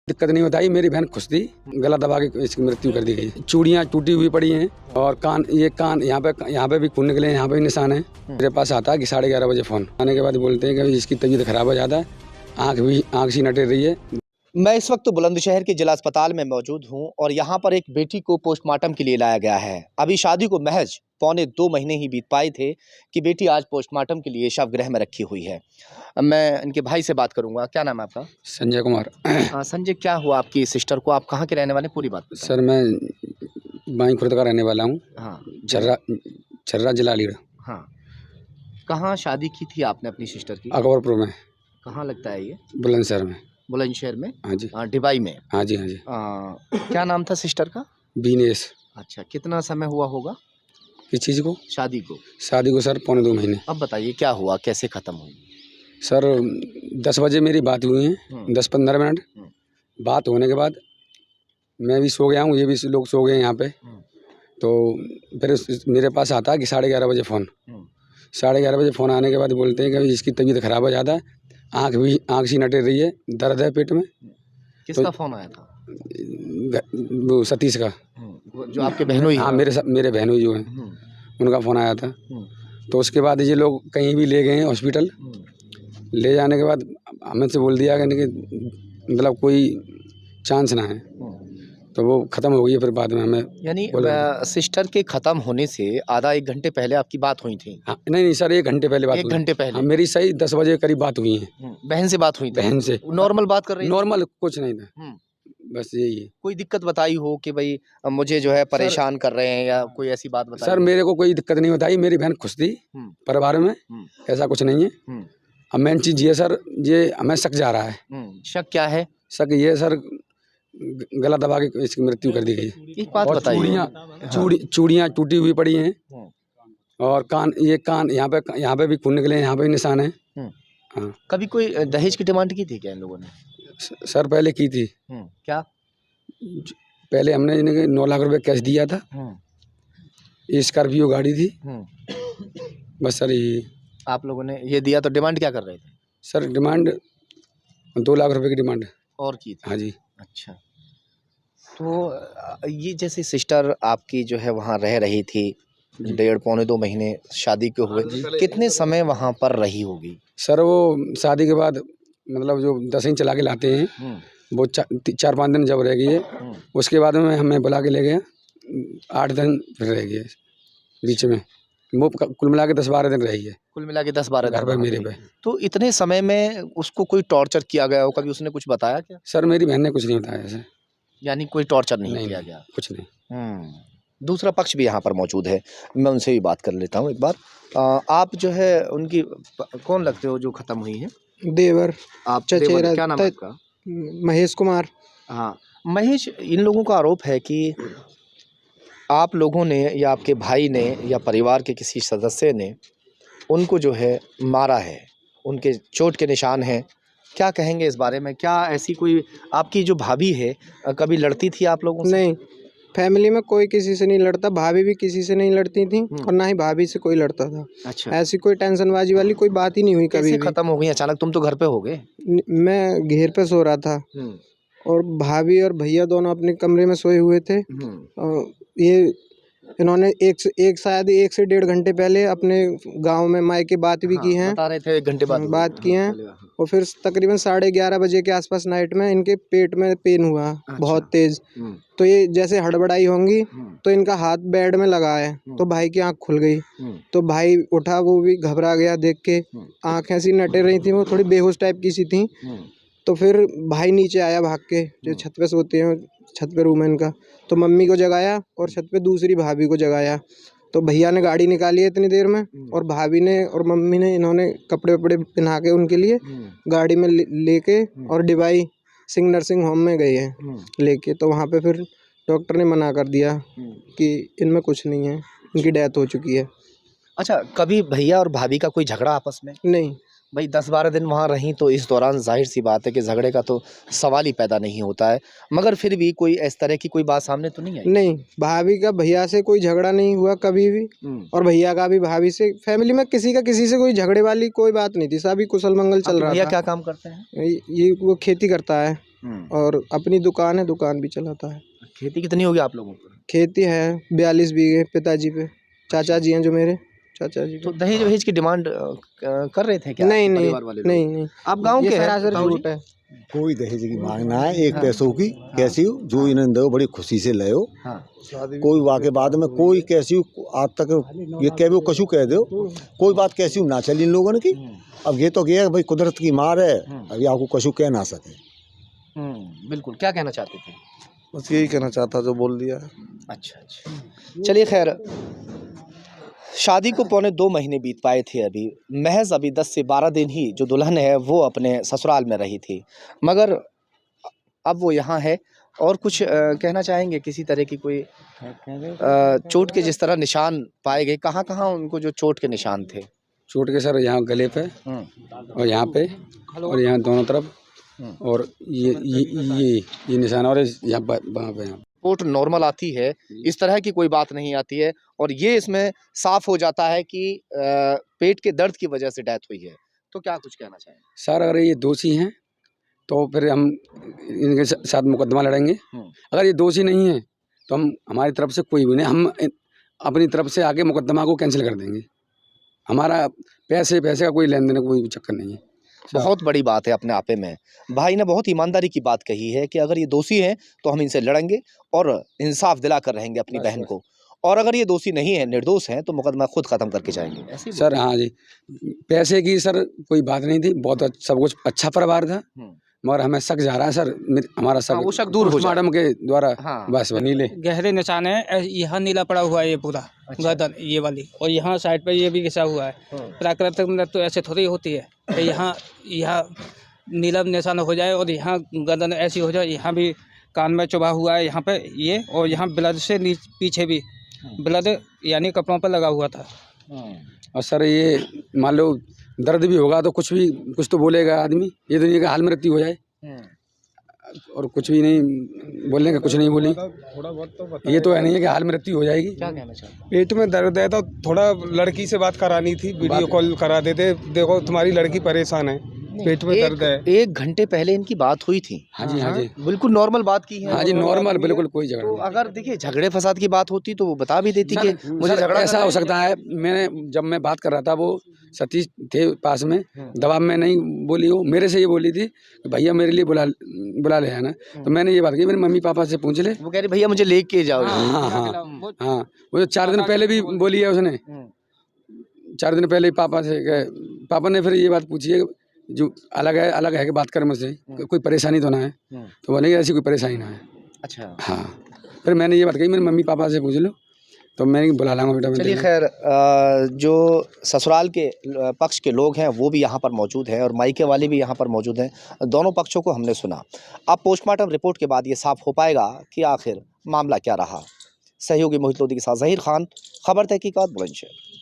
दिक्कत नहीं बताई। मेरी बहन खुश थी, गला दबा के इसकी मृत्यु कर दी गई। चूड़ियाँ टूटी हुई पड़ी हैं और कान यहाँ पे भी खून निकले हैं, यहाँ पे भी निशान है। मेरे पास आता है कि 11:30 बजे फ़ोन आने के बाद बोलते हैं कि इसकी तबीयत खराब हो जाता है, आँख सी नटेर रही है। मैं इस वक्त बुलंदशहर के जिला अस्पताल में मौजूद हूं और यहां पर एक बेटी को पोस्टमार्टम के लिए लाया गया है। अभी शादी को महज 2.25 महीने ही बीत पाए थे कि बेटी आज पोस्टमार्टम के लिए शवगृह में रखी हुई है। मैं इनके भाई से बात करूंगा। क्या नाम है आपका? संजय कुमार। संजय, क्या हुआ आपकी सिस्टर को? आप कहाँ के रहने वाले, पूरी बात बताएं। सर मैं बाई खुर्द का रहने वाला हूँ। हाँ, छर्रा जिला अलीगढ़। हाँ, कहाँ शादी की थी आपने अपनी सिस्टर की? अकबरपुर में। कहाँ लगता है ये? बुलंदशहर में। बुलंदशहर में? हाँ जी। डिबाई में? हाँ जी, हाँ जी। क्या नाम था सिस्टर का? बीनेश। अच्छा, कितना समय हुआ होगा किस चीज़ को? शादी को? शादी को सर 2.25 महीने। अब बताइए क्या हुआ, कैसे खत्म हुई? सर 10 बजे मेरी बात हुई है, 10-15 मिनट बात होने के बाद मैं भी सो गया हूँ, ये भी लोग सो गए यहाँ पे। तो फिर मेरे पास आता है कि 11:30 बजे फ़ोन। 11:30 बजे फ़ोन आने के बाद बोलते हैं कि इसकी तबीयत खराब हो जाता है, आँख सी नटेर रही है, दर्द है पेट में। किसका फ़ोन आया था? वो सतीश का। वो जो आपके बहनोई? हाँ, मेरे बहनोई जो हैं उनका फ़ोन आया था। तो उसके बाद ये लोग कहीं भी ले गए हैं हॉस्पिटल। ले जाने के बाद हमें से बोल दिया कि मतलब कोई चांस ना है, तो वो ख़त्म हो गई। फिर बाद में हमें यानी सिस्टर के ख़त्म होने से आधा 1 घंटे पहले आपकी बात हुई थी? हाँ, नहीं सर 1 घंटे पहले बात 1 हुई। घंटे पहले? हाँ, मेरी सही 10 बजे करीब बात हुई है। बहन से बात हुई थी? बहन से नॉर्मल बात कर रही थी? नॉर्मल कुछ नहीं था, बस यही है। कोई दिक्कत बताई हो कि भाई मुझे जो है परेशान कर रहे हैं, या कोई ऐसी बात बताई? सर मेरे को कोई दिक्कत नहीं बताई। मेरी बहन खुश थी परिवार में, ऐसा कुछ नहीं है। अब मेन चीज़ ये सर, ये हमें शक जा रहा है। शक क्या है? शक ये सर गला दबा के इसकी मृत्यु कर दी गई। एक बात बताइए। चूड़ियाँ टूटी हुई पड़ी हैं और कान यहाँ पे भी खून निकले हैं, यहाँ पे भी निशान है। हाँ। कभी कोई दहेज की डिमांड की थी क्या इन लोगों ने? सर पहले की थी। क्या? पहले हमने इन्हें 9 लाख रुपए कैश दिया था। स्कॉर्पियो गाड़ी थी। बस सर यही। आप लोगों ने ये दिया तो डिमांड क्या कर रहे थे? सर डिमांड 2 लाख रुपए की डिमांड और की थी? हाँ जी। अच्छा, तो ये जैसे सिस्टर आपकी जो है वहाँ रह रही थी 1.5-2 महीने शादी के हुए, कितने समय वहाँ पर रही होगी? सर वो शादी के बाद मतलब जो दसवीं चला के लाते हैं वो 4-5 दिन जब रह गई है, उसके बाद में हमें बुला के ले गए 8 दिन फिर रह गए बीच में। वो कुल मिला के 10-12 दिन रही है। कुल मिला के 10-12 दिन घर पे मेरे पे। तो इतने समय में उसको कोई टॉर्चर किया गया हो, कभी उसने कुछ बताया क्या? सर मेरी बहन ने कुछ नहीं बताया ऐसे। यानी कोई टॉर्चर नहीं किया गया? कुछ नहीं। दूसरा पक्ष भी यहाँ पर मौजूद है, मैं उनसे भी बात कर लेता हूँ एक बार। आप जो है उनकी कौन लगते हो जो खत्म हुई है? देवर। आप चचेरा। क्या नाम है आपका? महेश कुमार। हाँ, महेश, इन लोगों का आरोप है कि आप लोगों ने या आपके भाई ने या परिवार के किसी सदस्य ने उनको जो है मारा है, उनके चोट के निशान हैं। क्या कहेंगे इस बारे में? क्या ऐसी कोई आपकी जो भाभी है कभी लड़ती थी आप लोगों से? नहीं, फैमिली में कोई किसी से नहीं लड़ता, भाभी भी किसी से नहीं लड़ती थी और ना ही भाभी से कोई लड़ता था। अच्छा, ऐसी कोई टेंशनबाजी वाली कोई बात ही नहीं हुई कभी भी। खत्म हो गई अचानक? तुम तो घर पे हो गए। मैं घेर पे सो रहा था और भाभी और भैया दोनों अपने कमरे में सोए हुए थे। ये इन्होंने एक शायद 1 से 1.5 घंटे पहले अपने गांव में मायके बात भी की हैं। बता रहे थे 1 घंटे बाद बात की हैं और फिर तकरीबन 11:30 बजे के आसपास नाइट में इनके पेट में पेन हुआ। अच्छा। बहुत तेज। तो ये जैसे हड़बड़ाई होंगी तो इनका हाथ बेड में लगा है, तो भाई की आंख खुल गई। तो भाई उठा, वो भी घबरा गया देख के। आँख ऐसी नटे रही थी, वो थोड़ी बेहोश टाइप की सी थी। तो फिर भाई नीचे आया भाग के, जो छत पे सोते हैं, छत पे रूम है इनका। तो मम्मी को जगाया और छत पे दूसरी भाभी को जगाया। तो भैया ने गाड़ी निकाली है इतनी देर में और भाभी ने और मम्मी ने इन्होंने कपड़े वपड़े पहना के उनके लिए गाड़ी में लेके और डिबाई सिंह नर्सिंग होम में गए हैं लेके। तो वहाँ पे फिर डॉक्टर ने मना कर दिया कि इनमें कुछ नहीं है, इनकी डेथ हो चुकी है। अच्छा, कभी भैया और भाभी का कोई झगड़ा आपस में? नहीं भाई 10-12 दिन वहाँ रहीं तो इस दौरान जाहिर सी बात है कि झगड़े का तो सवाल ही पैदा नहीं होता है, मगर फिर भी कोई इस तरह की कोई बात सामने तो नहीं आई? नहीं, भाभी का भैया से कोई झगड़ा नहीं हुआ कभी भी और भैया का भी भाभी से। फैमिली में किसी का किसी से कोई झगड़े वाली कोई बात नहीं थी, सभी कुशल मंगल चल रहा था। भैया क्या काम करते हैं? ये वो खेती करता है। और अपनी दुकान है, दुकान भी चलाता है। खेती कितनी होगी आप लोगों को? खेती है 42 बीघे पिताजी पे, चाचा जी हैं जो मेरे चाचा जी तो पे। दहेज वहेज की डिमांड कर रहे थे क्या नहीं नहीं परिवार वाले लोग? नहीं नहीं, आप गांव ये के हैं सरासर ताऊ जी? झूठ है। कोई दहेज की मांग ना है, एक पैसों की कैसी हो जो इन्हें दो बड़ी खुशी से ले हो। हाँ कोई वाके बाद में कोई कैसी आज तक ये कह भी कशु कह दो, कोई बात कैसी ना चली इन लोगों ने की। अब ये तो गया है भाई, कुदरत की मार है, अभी आपको कशु कह ना सके। बिल्कुल। क्या कहना चाहते थे? बस यही कहना चाहता जो बोल दिया। अच्छा अच्छा, चलिए खैर, शादी को पौने 2 महीने बीत पाए थे अभी, महज अभी 10 से 12 दिन ही जो दुल्हन है वो अपने ससुराल में रही थी, मगर अब वो यहाँ है। और कुछ कहना चाहेंगे? किसी तरह की कोई चोट के जिस तरह निशान पाए गए, कहाँ कहाँ उनको जो चोट के निशान थे? चोट के सर यहाँ गले पे और यहाँ पे और यहाँ दोनों तरफ, और ये निशान और यहाँ वहाँ पे यहाँ। रिपोर्ट नॉर्मल आती है, इस तरह की कोई बात नहीं आती है, और ये इसमें साफ हो जाता है कि पेट के दर्द की वजह से डेथ हुई है। तो क्या कुछ कहना चाहेंगे? सर अगर ये दोषी हैं तो फिर हम इनके साथ मुकदमा लड़ेंगे। अगर ये दोषी नहीं है तो हम हमारी तरफ से कोई भी नहीं, हम अपनी तरफ से आके मुकदमा को कैंसिल कर देंगे। हमारा पैसे का कोई लेन देन का कोई चक्कर नहीं है। बहुत बड़ी बात है अपने आपे में। भाई ने बहुत ईमानदारी की बात कही है कि अगर ये दोषी हैं तो हम इनसे लड़ेंगे और इंसाफ दिलाकर रहेंगे अपनी बहन को, और अगर ये दोषी नहीं है, निर्दोष हैं, तो मुकदमा खुद खत्म करके जाएंगे। ऐसे ही सर हाँ जी, पैसे की सर कोई बात नहीं थी, बहुत सब कुछ अच्छा परिवार था, मगर हमें शक जा रहा है सर, हमारा शक वो शक दूर हो जाए। मैडम के द्वारा। हाँ। बस नीले गहरे निशान है, यहाँ नीला पड़ा हुआ है ये पूरा। अच्छा। गर्दन ये वाली, और यहाँ साइड पे ये भी घिसा हुआ है। प्राकृतिक मृत्यु तो ऐसे थोड़ी होती है कि यहाँ नीला निशान हो जाए और यहाँ गर्दन ऐसी हो जाए, यहाँ भी कान में चुभा हुआ है यहाँ पे ये, और यहाँ ब्लड से पीछे भी ब्लड यानी कपड़ों पर लगा हुआ था। और सर ये मान लो दर्द भी होगा तो कुछ तो बोलेगा आदमी, ये दुनिया का हाल मृत्यु हो जाए और कुछ भी नहीं बोलने का, कुछ नहीं बोली, ये तो है नहीं है कि हाल मृत्यु हो जाएगी। क्या कहना चाहते? पेट में दर्द है तो थोड़ा लड़की से बात करानी थी, वीडियो कॉल करा देते, देखो तुम्हारी लड़की परेशान है, पेट में दर्द है। 1 घंटे पहले इनकी बात हुई थी। हाँ जी, हाँ जी, बिल्कुल नॉर्मल बात की है। हाँ जी, नॉर्मल, बिल्कुल कोई झगड़ा तो नहीं। अगर देखिए झगड़े फसाद की बात होती तो वो बता भी देती कि मुझे सर, झगड़ा ऐसा हो सकता है, जब मैं बात कर रहा था वो सतीश थे पास में, दबाव में नहीं बोली, वो मेरे से ये बोली थी कि भैया मेरे लिए बुला ले आना। तो मैंने ये बात की, मेरे मम्मी पापा से पूछ ले। वो कह रही भैया मुझे लेके जाओ। हाँ हाँ हाँ, वो जो 4 दिन पहले भी बोली है उसने, 4 दिन पहले पापा से पापा ने फिर ये बात पूछी है जो अलग है कि बात कर मुझसे, कोई परेशानी तो ना है, तो बोले ऐसी कोई परेशानी ना है। अच्छा। हाँ, फिर मैंने ये बात कही मेरे मम्मी पापा से पूछ लो, तो मैं बुला लाऊंगा बेटा। चलिए खैर, जो ससुराल के पक्ष के लोग हैं वो भी यहाँ पर मौजूद हैं और मायके वाले भी यहाँ पर मौजूद हैं। दोनों पक्षों को हमने सुना। अब पोस्टमार्टम रिपोर्ट के बाद ये साफ हो पाएगा कि आखिर मामला क्या रहा। सहयोगी मोहित लोधी के साथ ज़हीर खान, खबर तहकीकात बुलंदशहर।